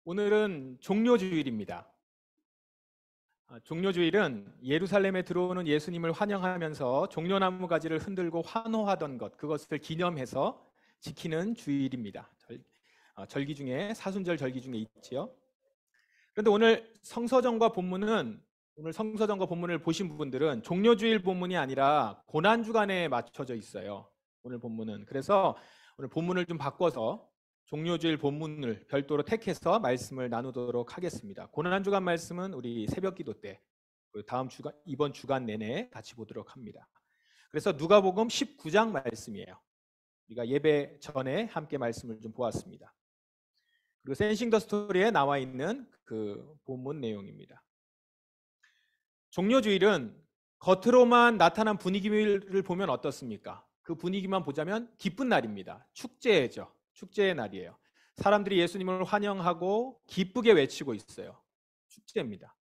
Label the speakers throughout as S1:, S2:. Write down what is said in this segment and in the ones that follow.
S1: 오늘은 종료주일입니다. 종료주일은 예루살렘에 들어오는 예수님을 환영하면서 종려나무 가지를 흔들고 환호하던 그것을 기념해서 지키는 주일입니다. 절기 중에 사순절 절기 중에 있지요. 그런데 오늘 성서정과 본문을 보신 분들은 종료주일 본문이 아니라 고난주간에 맞춰져 있어요. 오늘 본문은. 그래서 오늘 본문을 좀 바꿔서 종료주일 본문을 별도로 택해서 말씀을 나누도록 하겠습니다. 고난주간 말씀은 우리 새벽기도 때 이번 주간 내내 같이 보도록 합니다. 그래서 누가복음 19장 말씀이에요. 우리가 예배 전에 함께 말씀을 좀 보았습니다. 그리고 센싱 더 스토리에 나와 있는 그 본문 내용입니다. 종료주일은 겉으로만 나타난 분위기를 보면 어떻습니까? 그 분위기만 보자면 기쁜 날입니다. 축제죠. 축제의 날이에요. 사람들이 예수님을 환영하고 기쁘게 외치고 있어요. 축제입니다.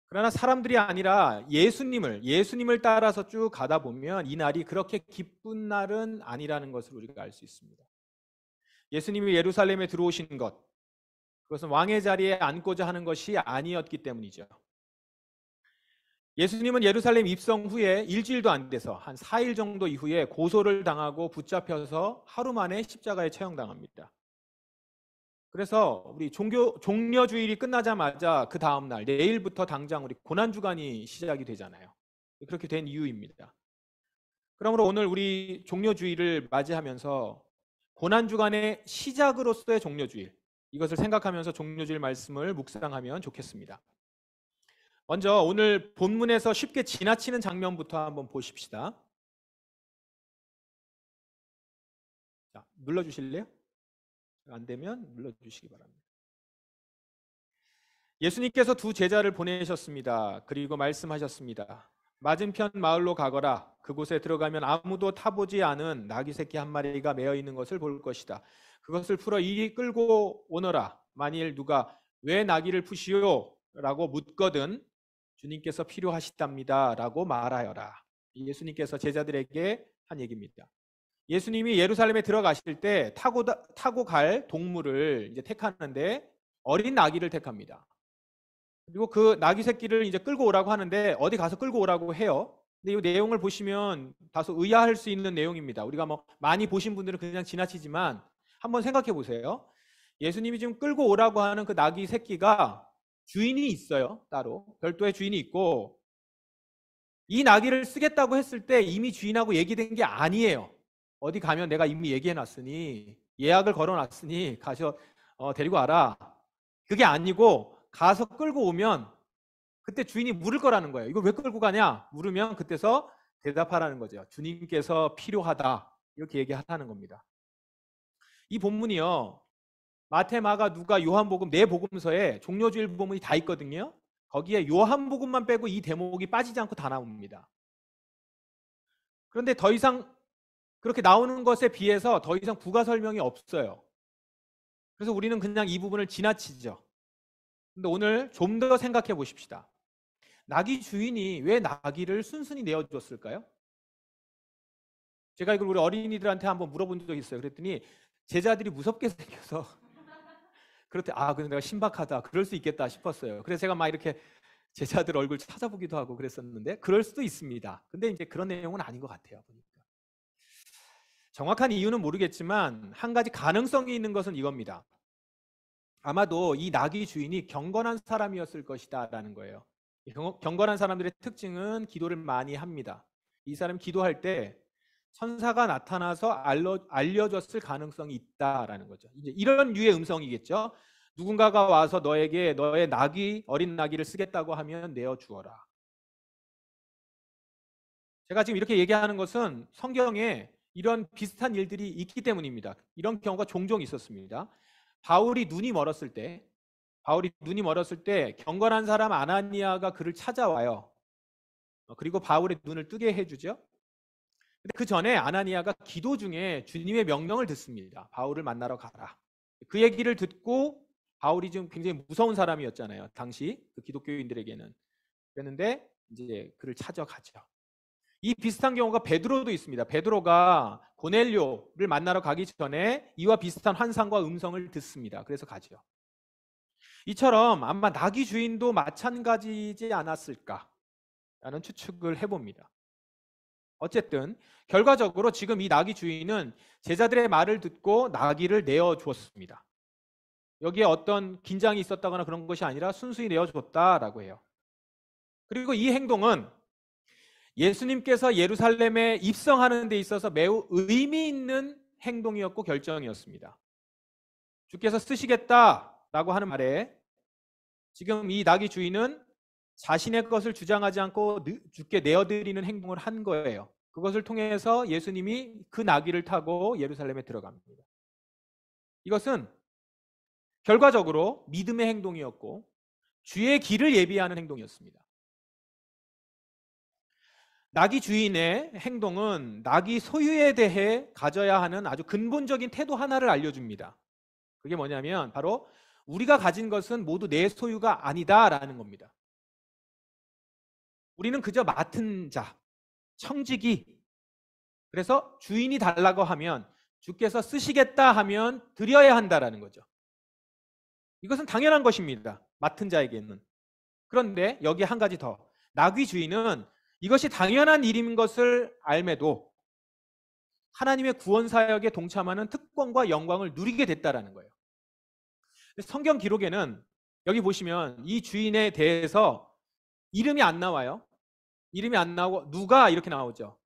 S1: 그러나 사람들이 아니라 예수님을 따라서 쭉 가다 보면 이 날이 그렇게 기쁜 날은 아니라는 것을 우리가 알 수 있습니다. 예수님이 예루살렘에 들어오신 것, 그것은 왕의 자리에 앉고자 하는 것이 아니었기 때문이죠. 예수님은 예루살렘 입성 후에 일주일도 안 돼서 한 4일 정도 이후에 고소를 당하고 붙잡혀서 하루 만에 십자가에 처형당합니다. 그래서 우리 종려주일이 끝나자마자 그 다음 날 내일부터 당장 우리 고난주간이 시작이 되잖아요. 그렇게 된 이유입니다. 그러므로 오늘 우리 종려주일을 맞이하면서 고난주간의 시작으로서의 종려주일, 이것을 생각하면서 종려주일 말씀을 묵상하면 좋겠습니다. 먼저 오늘 본문에서 쉽게 지나치는 장면부터 한번 보십시다. 자, 눌러주실래요? 안 되면 눌러주시기 바랍니다. 예수님께서 두 제자를 보내셨습니다. 그리고 말씀하셨습니다. 맞은편 마을로 가거라. 그곳에 들어가면 아무도 타보지 않은 나귀 새끼 한 마리가 매어 있는 것을 볼 것이다. 그것을 풀어 이리 끌고 오너라. 만일 누가 왜 나귀를 푸시오? 라고 묻거든 주님께서 필요하시답니다. 라고 말하여라. 예수님께서 제자들에게 한 얘기입니다. 예수님이 예루살렘에 들어가실 때 타고 갈 동물을 이제 택하는데 어린 나귀를 택합니다. 그리고 그 나귀 새끼를 이제 끌고 오라고 하는데 어디 가서 끌고 오라고 해요. 근데 이 내용을 보시면 다소 의아할 수 있는 내용입니다. 우리가 뭐 많이 보신 분들은 그냥 지나치지만 한번 생각해 보세요. 예수님이 지금 끌고 오라고 하는 그 나귀 새끼가 주인이 있어요. 따로 별도의 주인이 있고 이 나귀를 쓰겠다고 했을 때 이미 주인하고 얘기된 게 아니에요. 어디 가면 내가 이미 얘기해놨으니 예약을 걸어놨으니 가서 데리고 와라. 그게 아니고 가서 끌고 오면 그때 주인이 물을 거라는 거예요. 이걸 왜 끌고 가냐? 물으면 그때서 대답하라는 거죠. 주님께서 필요하다. 이렇게 얘기하라는 겁니다. 이 본문이요. 마태, 마가, 누가, 요한복음 네 복음서에 종료주일 본문이 다 있거든요. 거기에 요한복음만 빼고 이 대목이 빠지지 않고 다 나옵니다. 그런데 더 이상 그렇게 나오는 것에 비해서 더 이상 부가 설명이 없어요. 그래서 우리는 그냥 이 부분을 지나치죠. 근데 오늘 좀 더 생각해 보십시다. 나귀 주인이 왜 나귀를 순순히 내어줬을까요? 제가 이걸 우리 어린이들한테 한번 물어본 적이 있어요. 그랬더니 제자들이 무섭게 생겨서 그렇대. 근데 내가 신박하다. 그럴 수 있겠다 싶었어요. 그래서 제가 막 이렇게 제자들 얼굴 찾아보기도 하고 그랬었는데 그럴 수도 있습니다. 근데 이제 그런 내용은 아닌 것 같아요. 보니까. 정확한 이유는 모르겠지만 한 가지 가능성이 있는 것은 이겁니다. 아마도 이 나귀 주인이 경건한 사람이었을 것이다 라는 거예요. 경건한 사람들의 특징은 기도를 많이 합니다. 이 사람 기도할 때 천사가 나타나서 알려줬을 가능성이 있다라는 거죠. 이제 이런 류의 음성이겠죠. 누군가가 와서 너에게 너의 어린 나귀를 쓰겠다고 하면 내어주어라. 제가 지금 이렇게 얘기하는 것은 성경에 이런 비슷한 일들이 있기 때문입니다. 이런 경우가 종종 있었습니다. 바울이 눈이 멀었을 때 경건한 사람 아나니아가 그를 찾아와요. 그리고 바울의 눈을 뜨게 해주죠. 근데 그 전에 아나니아가 기도 중에 주님의 명령을 듣습니다. 바울을 만나러 가라. 그 얘기를 듣고 바울이 좀 굉장히 무서운 사람이었잖아요. 당시 그 기독교인들에게는. 그랬는데 이제 그를 찾아가죠. 이 비슷한 경우가 베드로도 있습니다. 베드로가 고넬료를 만나러 가기 전에 이와 비슷한 환상과 음성을 듣습니다. 그래서 가죠. 이처럼 아마 나귀 주인도 마찬가지지 않았을까라는 추측을 해봅니다. 어쨌든 결과적으로 지금 이 나귀 주인은 제자들의 말을 듣고 나귀를 내어주었습니다. 여기에 어떤 긴장이 있었다거나 그런 것이 아니라 순수히 내어줬다라고 해요. 그리고 이 행동은 예수님께서 예루살렘에 입성하는 데 있어서 매우 의미 있는 행동이었고 결정이었습니다. 주께서 쓰시겠다라고 하는 말에 지금 이 나귀 주인은 자신의 것을 주장하지 않고 주께 내어드리는 행동을 한 거예요. 그것을 통해서 예수님이 그 나귀를 타고 예루살렘에 들어갑니다. 이것은 결과적으로 믿음의 행동이었고 주의 길을 예비하는 행동이었습니다. 나귀 주인의 행동은 나귀 소유에 대해 가져야 하는 아주 근본적인 태도 하나를 알려줍니다. 그게 뭐냐면 바로 우리가 가진 것은 모두 내 소유가 아니다라는 겁니다. 우리는 그저 맡은 자, 청지기. 그래서 주인이 달라고 하면 주께서 쓰시겠다 하면 드려야 한다라는 거죠. 이것은 당연한 것입니다. 맡은 자에게는. 그런데 여기 한 가지 더. 나귀 주인은 이것이 당연한 일인 것을 알매도 하나님의 구원 사역에 동참하는 특권과 영광을 누리게 됐다라는 거예요. 성경 기록에는 여기 보시면 이 주인에 대해서 이름이 안 나와요. 이름이 안 나오고 누가 이렇게 나오죠.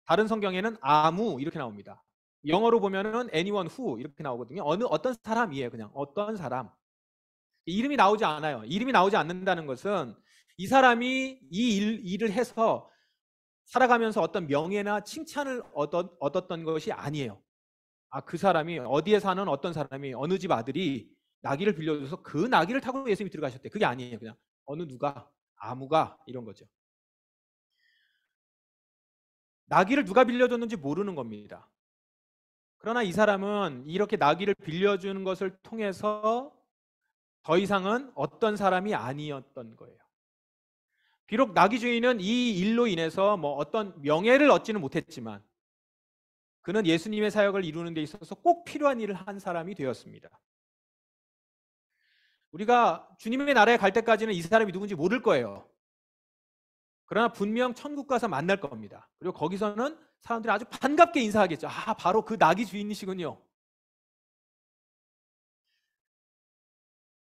S1: 다른 성경에는 아무 이렇게 나옵니다. 영어로 보면은 anyone who 이렇게 나오거든요. 어떤 사람이에요. 그냥 어떤 사람. 이름이 나오지 않아요. 이름이 나오지 않는다는 것은 이 사람이 이 일을 해서 살아가면서 어떤 명예나 칭찬을 얻었던 것이 아니에요. 그 사람이 어디에 사는 어떤 사람이 어느 집 아들이 나귀를 빌려줘서 그 나귀를 타고 예수님이 들어가셨대. 그게 아니에요. 그냥 어느 누가, 아무가 이런 거죠. 나귀를 누가 빌려줬는지 모르는 겁니다. 그러나 이 사람은 이렇게 나귀를 빌려주는 것을 통해서 더 이상은 어떤 사람이 아니었던 거예요. 비록 나귀 주인은 이 일로 인해서 어떤 명예를 얻지는 못했지만 그는 예수님의 사역을 이루는 데 있어서 꼭 필요한 일을 한 사람이 되었습니다. 우리가 주님의 나라에 갈 때까지는 이 사람이 누군지 모를 거예요. 그러나 분명 천국 가서 만날 겁니다. 그리고 거기서는 사람들이 아주 반갑게 인사하겠죠. 바로 그 나귀 주인이시군요.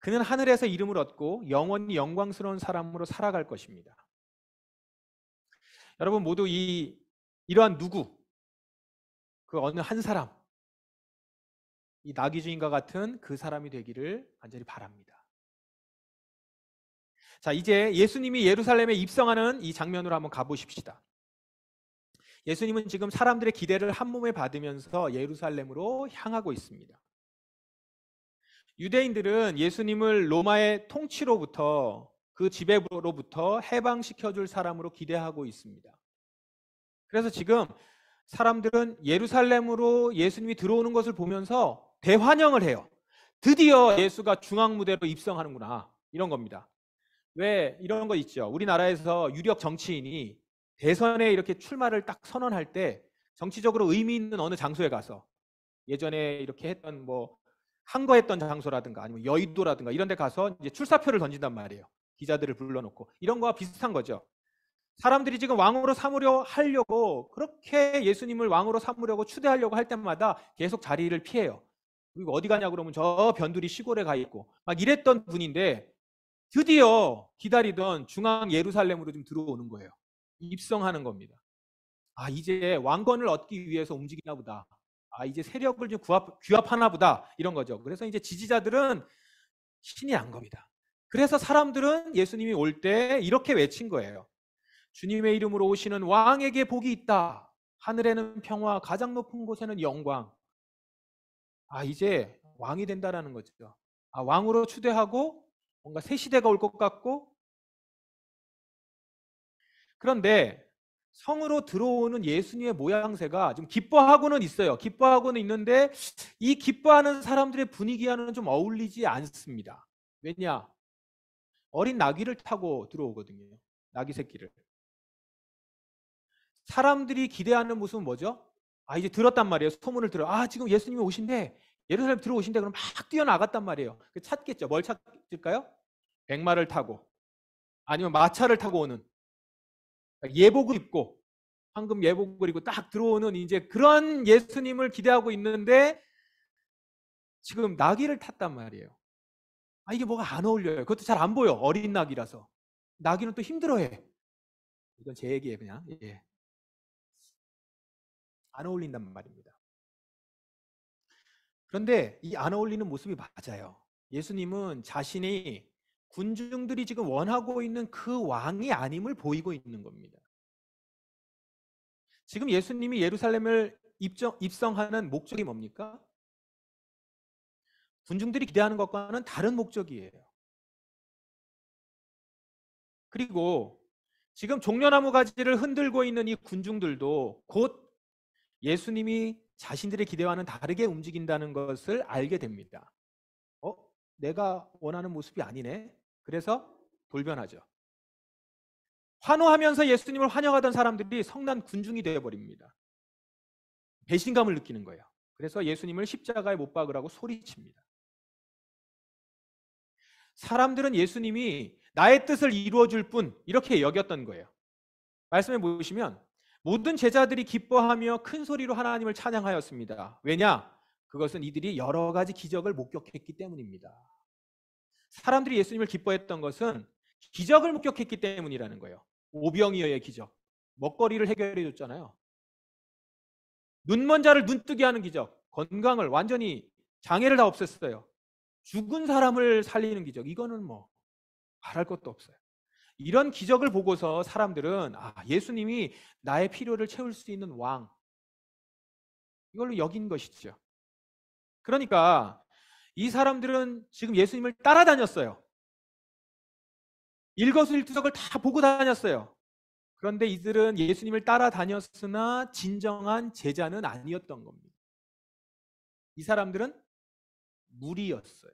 S1: 그는 하늘에서 이름을 얻고 영원히 영광스러운 사람으로 살아갈 것입니다. 여러분 모두 이러한 누구, 그 어느 한 사람, 이 나귀 주인과 같은 그 사람이 되기를 간절히 바랍니다. 자, 이제 예수님이 예루살렘에 입성하는 이 장면으로 한번 가보십시다. 예수님은 지금 사람들의 기대를 한 몸에 받으면서 예루살렘으로 향하고 있습니다. 유대인들은 예수님을 로마의 통치로부터 그 지배로부터 해방시켜줄 사람으로 기대하고 있습니다. 그래서 지금 사람들은 예루살렘으로 예수님이 들어오는 것을 보면서 대환영을 해요. 드디어 예수가 중앙무대로 입성하는구나 이런 겁니다. 왜 이런 거 있죠. 우리나라에서 유력 정치인이 대선에 이렇게 출마를 딱 선언할 때 정치적으로 의미 있는 어느 장소에 가서 예전에 이렇게 했던 항거했던 장소라든가 아니면 여의도라든가 이런 데 가서 이제 출사표를 던진단 말이에요. 기자들을 불러놓고. 이런 거와 비슷한 거죠. 사람들이 지금 왕으로 삼으려 하려고 그렇게 예수님을 왕으로 삼으려고 추대하려고 할 때마다 계속 자리를 피해요. 그리고 어디 가냐 그러면 저 변두리 시골에 가 있고 막 이랬던 분인데 드디어 기다리던 중앙 예루살렘으로 좀 들어오는 거예요. 입성하는 겁니다. 이제 왕권을 얻기 위해서 움직이나 보다. 이제 세력을 좀 규합하나 보다. 이런 거죠. 그래서 이제 지지자들은 신이 난 겁니다. 그래서 사람들은 예수님이 올 때 이렇게 외친 거예요. 주님의 이름으로 오시는 왕에게 복이 있다. 하늘에는 평화, 가장 높은 곳에는 영광. 이제 왕이 된다라는 거죠. 왕으로 추대하고 뭔가 새 시대가 올 것 같고. 그런데 성으로 들어오는 예수님의 모양새가 좀 기뻐하고는 있어요. 기뻐하고는 있는데 이 기뻐하는 사람들의 분위기와는 좀 어울리지 않습니다. 왜냐? 어린 나귀를 타고 들어오거든요. 나귀 새끼를. 사람들이 기대하는 모습은 뭐죠? 이제 들었단 말이에요. 소문을 들어. 지금 예수님이 오신대. 예루살렘 들어오신다 그러면 막 뛰어나갔단 말이에요. 찾겠죠. 뭘 찾을까요? 백마를 타고 아니면 마차를 타고 오는 예복을 입고 황금 예복을 입고 딱 들어오는 이제 그런 예수님을 기대하고 있는데 지금 나귀를 탔단 말이에요. 이게 뭐가 안 어울려요. 그것도 잘 안 보여. 어린 나귀라서. 나귀는 또 힘들어해. 이건 제 얘기예요, 그냥. 예. 안 어울린단 말입니다. 그런데 이 안 어울리는 모습이 맞아요. 예수님은 자신이 군중들이 지금 원하고 있는 그 왕이 아님을 보이고 있는 겁니다. 지금 예수님이 예루살렘을 입성하는 목적이 뭡니까? 군중들이 기대하는 것과는 다른 목적이에요. 그리고 지금 종려나무 가지를 흔들고 있는 이 군중들도 곧 예수님이 자신들의 기대와는 다르게 움직인다는 것을 알게 됩니다. 내가 원하는 모습이 아니네. 그래서 돌변하죠. 환호하면서 예수님을 환영하던 사람들이 성난 군중이 되어버립니다. 배신감을 느끼는 거예요. 그래서 예수님을 십자가에 못 박으라고 소리칩니다. 사람들은 예수님이 나의 뜻을 이루어줄 뿐 이렇게 여겼던 거예요. 말씀해 보시면 모든 제자들이 기뻐하며 큰 소리로 하나님을 찬양하였습니다. 왜냐? 그것은 이들이 여러 가지 기적을 목격했기 때문입니다. 사람들이 예수님을 기뻐했던 것은 기적을 목격했기 때문이라는 거예요. 오병이어의 기적. 먹거리를 해결해 줬잖아요. 눈먼 자를 눈뜨게 하는 기적. 건강을 완전히 장애를 다 없앴어요. 죽은 사람을 살리는 기적. 이거는 뭐 말할 것도 없어요. 이런 기적을 보고서 사람들은 예수님이 나의 필요를 채울 수 있는 왕. 이걸로 여긴 것이죠. 그러니까 이 사람들은 지금 예수님을 따라다녔어요. 일거수일투족을 다 보고 다녔어요. 그런데 이들은 예수님을 따라다녔으나 진정한 제자는 아니었던 겁니다. 이 사람들은 무리였어요.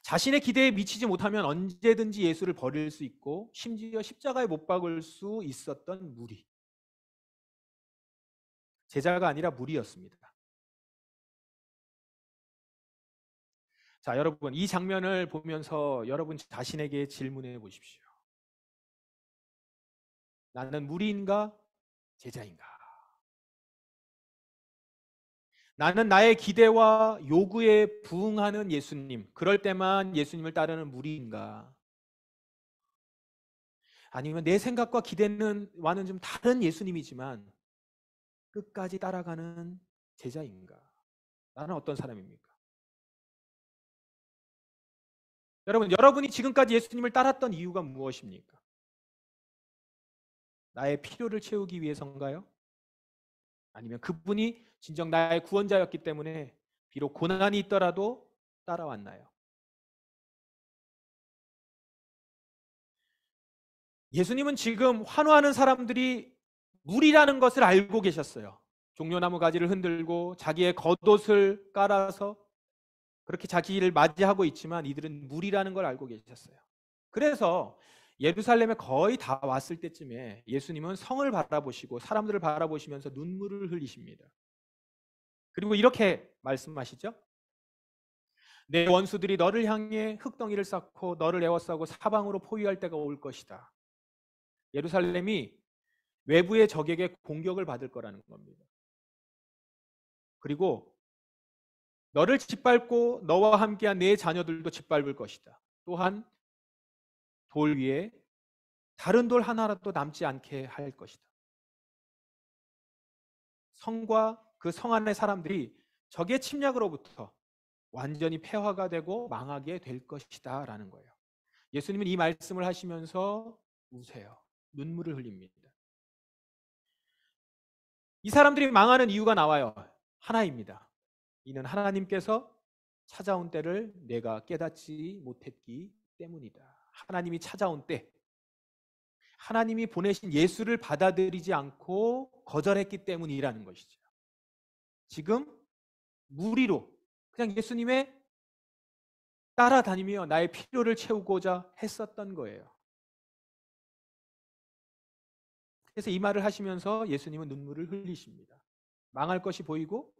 S1: 자신의 기대에 미치지 못하면 언제든지 예수를 버릴 수 있고 심지어 십자가에 못 박을 수 있었던 무리. 제자가 아니라 무리였습니다. 자, 여러분, 이 장면을 보면서 여러분 자신에게 질문해 보십시오. 나는 무리인가? 제자인가? 나는 나의 기대와 요구에 부응하는 예수님, 그럴 때만 예수님을 따르는 무리인가? 아니면 내 생각과 기대와는 좀 다른 예수님이지만 끝까지 따라가는 제자인가? 나는 어떤 사람입니까? 여러분이 지금까지 예수님을 따랐던 이유가 무엇입니까? 나의 필요를 채우기 위해서인가요? 아니면 그분이 진정 나의 구원자였기 때문에 비록 고난이 있더라도 따라왔나요? 예수님은 지금 환호하는 사람들이 무리라는 것을 알고 계셨어요. 종려나무 가지를 흔들고 자기의 겉옷을 깔아서 그렇게 자기를 맞이하고 있지만 이들은 무리라는 걸 알고 계셨어요. 그래서 예루살렘에 거의 다 왔을 때쯤에 예수님은 성을 바라보시고 사람들을 바라보시면서 눈물을 흘리십니다. 그리고 이렇게 말씀하시죠. 내 원수들이 너를 향해 흙덩이를 쌓고 너를 에워싸고 사방으로 포위할 때가 올 것이다. 예루살렘이 외부의 적에게 공격을 받을 거라는 겁니다. 그리고 너를 짓밟고 너와 함께한 내 자녀들도 짓밟을 것이다. 또한 돌 위에 다른 돌 하나라도 남지 않게 할 것이다. 성과 그 성 안의 사람들이 적의 침략으로부터 완전히 폐화가 되고 망하게 될 것이다 라는 거예요. 예수님은 이 말씀을 하시면서 우세요. 눈물을 흘립니다. 이 사람들이 망하는 이유가 나와요. 하나입니다. 이는 하나님께서 찾아온 때를 내가 깨닫지 못했기 때문이다. 하나님이 찾아온 때, 하나님이 보내신 예수를 받아들이지 않고 거절했기 때문이라는 것이죠. 지금 무리로 그냥 예수님의 따라다니며 나의 필요를 채우고자 했었던 거예요. 그래서 이 말을 하시면서 예수님은 눈물을 흘리십니다. 망할 것이 보이고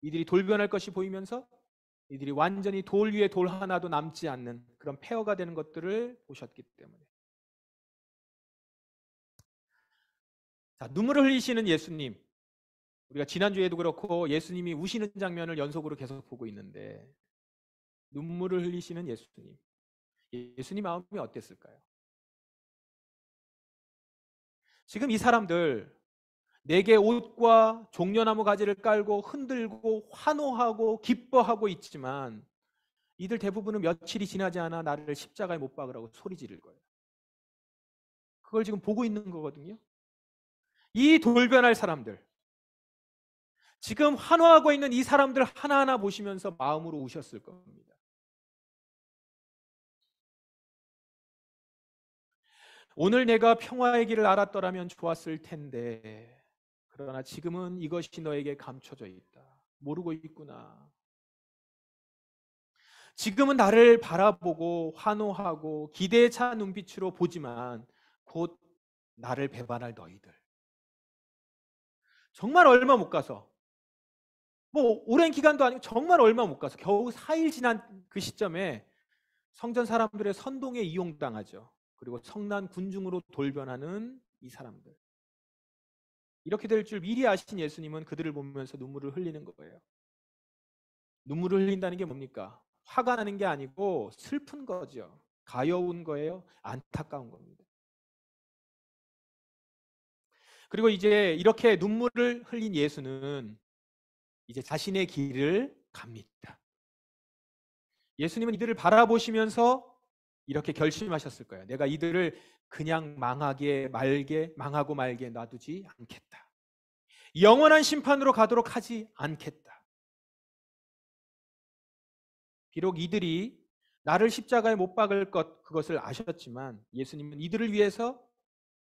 S1: 이들이 돌변할 것이 보이면서 이들이 완전히 돌 위에 돌 하나도 남지 않는 그런 폐허가 되는 것들을 보셨기 때문에. 자, 눈물을 흘리시는 예수님. 우리가 지난주에도 그렇고 예수님이 우시는 장면을 연속으로 계속 보고 있는데 눈물을 흘리시는 예수님. 예수님 마음이 어땠을까요? 지금 이 사람들 내게 옷과 종려나무 가지를 깔고 흔들고 환호하고 기뻐하고 있지만 이들 대부분은 며칠이 지나지 않아 나를 십자가에 못 박으라고 소리 지를 거예요. 그걸 지금 보고 있는 거거든요. 이 돌변할 사람들, 지금 환호하고 있는 이 사람들 하나하나 보시면서 마음으로 우셨을 겁니다. 오늘 내가 평화의 길을 알았더라면 좋았을 텐데 그러나 지금은 이것이 너에게 감춰져 있다. 모르고 있구나. 지금은 나를 바라보고 환호하고 기대에 찬 눈빛으로 보지만 곧 나를 배반할 너희들. 정말 얼마 못 가서 뭐 오랜 기간도 아니고 정말 얼마 못 가서 겨우 4일 지난 그 시점에 성전 사람들의 선동에 이용당하죠. 그리고 성난 군중으로 돌변하는 이 사람들. 이렇게 될 줄 미리 아신 예수님은 그들을 보면서 눈물을 흘리는 거예요. 눈물을 흘린다는 게 뭡니까? 화가 나는 게 아니고 슬픈 거죠. 가여운 거예요. 안타까운 겁니다. 그리고 이제 이렇게 눈물을 흘린 예수는 이제 자신의 길을 갑니다. 예수님은 이들을 바라보시면서 이렇게 결심하셨을 거예요. 내가 이들을 그냥 망하고 말게 놔두지 않겠다. 영원한 심판으로 가도록 하지 않겠다. 비록 이들이 나를 십자가에 못 박을 그것을 아셨지만 예수님은 이들을 위해서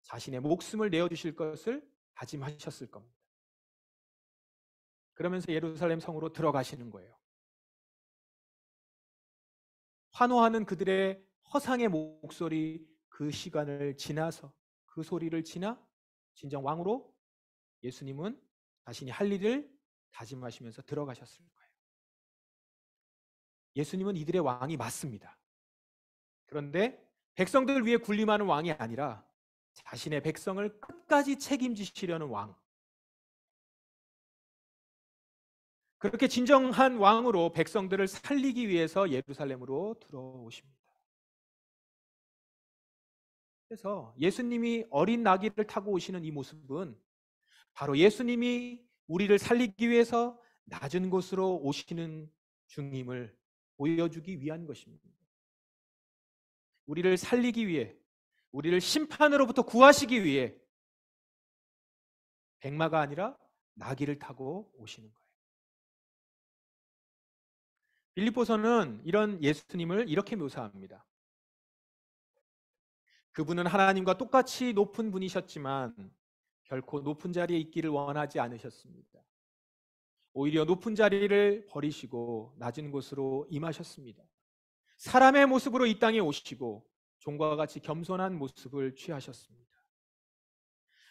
S1: 자신의 목숨을 내어주실 것을 다짐하셨을 겁니다. 그러면서 예루살렘 성으로 들어가시는 거예요. 환호하는 그들의 허상의 목소리 그 시간을 지나서 그 소리를 지나 진정 왕으로 예수님은 자신이 할 일을 다짐하시면서 들어가셨을 거예요. 예수님은 이들의 왕이 맞습니다. 그런데 백성들을 위해 군림하는 왕이 아니라 자신의 백성을 끝까지 책임지시려는 왕. 그렇게 진정한 왕으로 백성들을 살리기 위해서 예루살렘으로 들어오십니다. 그래서 예수님이 어린 나귀를 타고 오시는 이 모습은 바로 예수님이 우리를 살리기 위해서 낮은 곳으로 오시는 중임을 보여주기 위한 것입니다. 우리를 살리기 위해, 우리를 심판으로부터 구하시기 위해 백마가 아니라 나귀를 타고 오시는 거예요. 빌립보서는 이런 예수님을 이렇게 묘사합니다. 그분은 하나님과 똑같이 높은 분이셨지만 결코 높은 자리에 있기를 원하지 않으셨습니다. 오히려 높은 자리를 버리시고 낮은 곳으로 임하셨습니다. 사람의 모습으로 이 땅에 오시고 종과 같이 겸손한 모습을 취하셨습니다.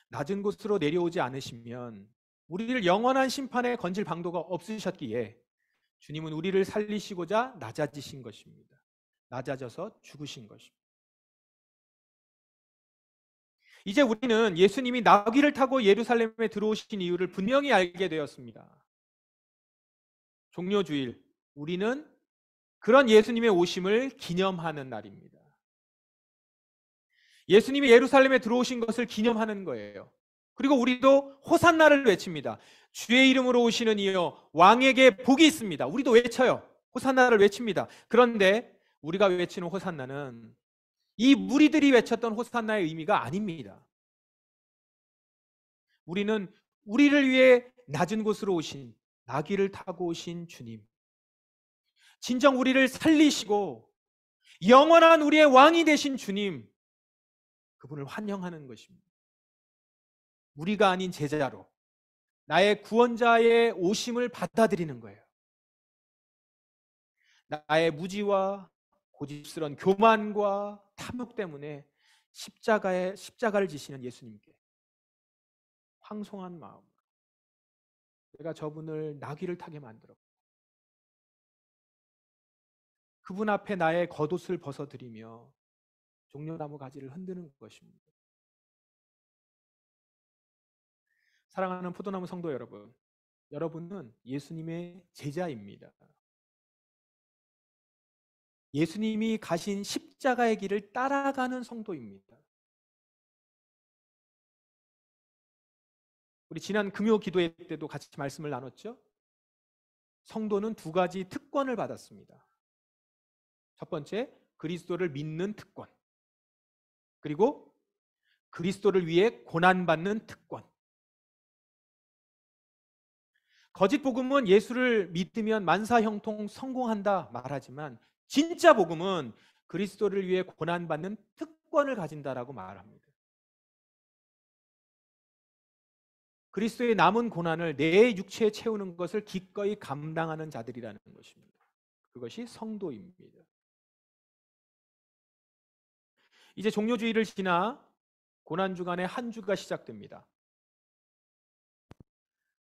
S1: 낮은 곳으로 내려오지 않으시면 우리를 영원한 심판에 건질 방도가 없으셨기에 주님은 우리를 살리시고자 낮아지신 것입니다. 낮아져서 죽으신 것입니다. 이제 우리는 예수님이 나귀를 타고 예루살렘에 들어오신 이유를 분명히 알게 되었습니다. 종료주일, 우리는 그런 예수님의 오심을 기념하는 날입니다. 예수님이 예루살렘에 들어오신 것을 기념하는 거예요. 그리고 우리도 호산나를 외칩니다. 주의 이름으로 오시는 이여 왕에게 복이 있습니다. 우리도 외쳐요. 호산나를 외칩니다. 그런데 우리가 외치는 호산나는 이 무리들이 외쳤던 호산나의 의미가 아닙니다. 우리는 우리를 위해 낮은 곳으로 오신 나귀를 타고 오신 주님, 진정 우리를 살리시고 영원한 우리의 왕이 되신 주님, 그분을 환영하는 것입니다. 우리가 아닌 제자로 나의 구원자의 오심을 받아들이는 거예요. 나의 무지와 고집스러운 교만과 탐욕 때문에 십자가를 지시는 예수님께 황송한 마음, 내가 저분을 나귀를 타게 만들어 그분 앞에 나의 겉옷을 벗어드리며 종려나무 가지를 흔드는 것입니다. 사랑하는 포도나무 성도 여러분, 여러분은 예수님의 제자입니다. 예수님이 가신 십자가의 길을 따라가는 성도입니다. 우리 지난 금요 기도회 때도 같이 말씀을 나눴죠? 성도는 두 가지 특권을 받았습니다. 첫 번째, 그리스도를 믿는 특권. 그리고 그리스도를 위해 고난받는 특권. 거짓 복음은 예수를 믿으면 만사형통 성공한다 말하지만 진짜 복음은 그리스도를 위해 고난받는 특권을 가진다라고 말합니다. 그리스도의 남은 고난을 내 육체에 채우는 것을 기꺼이 감당하는 자들이라는 것입니다. 그것이 성도입니다. 이제 종료주일을 지나 고난주간의 한 주가 시작됩니다.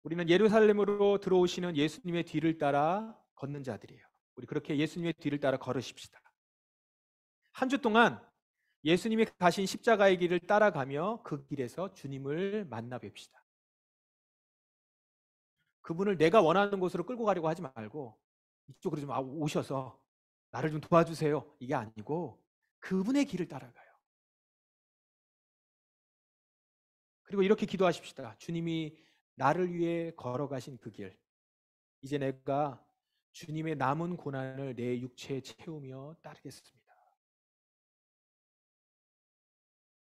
S1: 우리는 예루살렘으로 들어오시는 예수님의 뒤를 따라 걷는 자들이에요. 우리 그렇게 예수님의 뒤를 따라 걸으십시다. 한 주 동안 예수님이 가신 십자가의 길을 따라가며 그 길에서 주님을 만나 뵙시다. 그분을 내가 원하는 곳으로 끌고 가려고 하지 말고 이쪽으로 좀 오셔서 나를 좀 도와주세요. 이게 아니고 그분의 길을 따라가요. 그리고 이렇게 기도하십시다. 주님이 나를 위해 걸어가신 그 길, 이제 내가 주님의 남은 고난을 내 육체에 채우며 따르겠습니다.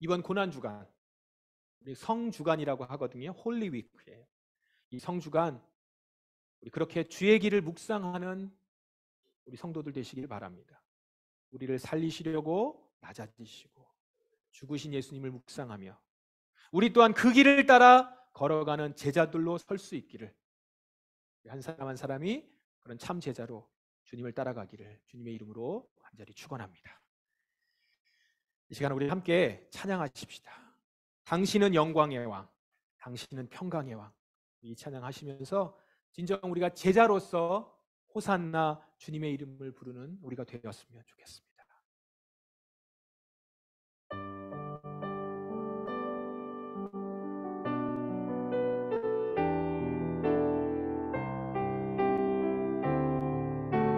S1: 이번 고난주간, 우리 성주간이라고 하거든요. 홀리위크예요. 이 성주간 우리 그렇게 주의 길을 묵상하는 우리 성도들 되시길 바랍니다. 우리를 살리시려고 낮아지시고 죽으신 예수님을 묵상하며 우리 또한 그 길을 따라 걸어가는 제자들로 설 수 있기를, 한 사람 한 사람이 그런 참 제자로 주님을 따라가기를 주님의 이름으로 간절히 축원합니다. 이 시간 우리 함께 찬양하십시다. 당신은 영광의 왕, 당신은 평강의 왕. 이 찬양하시면서 진정 우리가 제자로서 호산나 주님의 이름을 부르는 우리가 되었으면 좋겠습니다.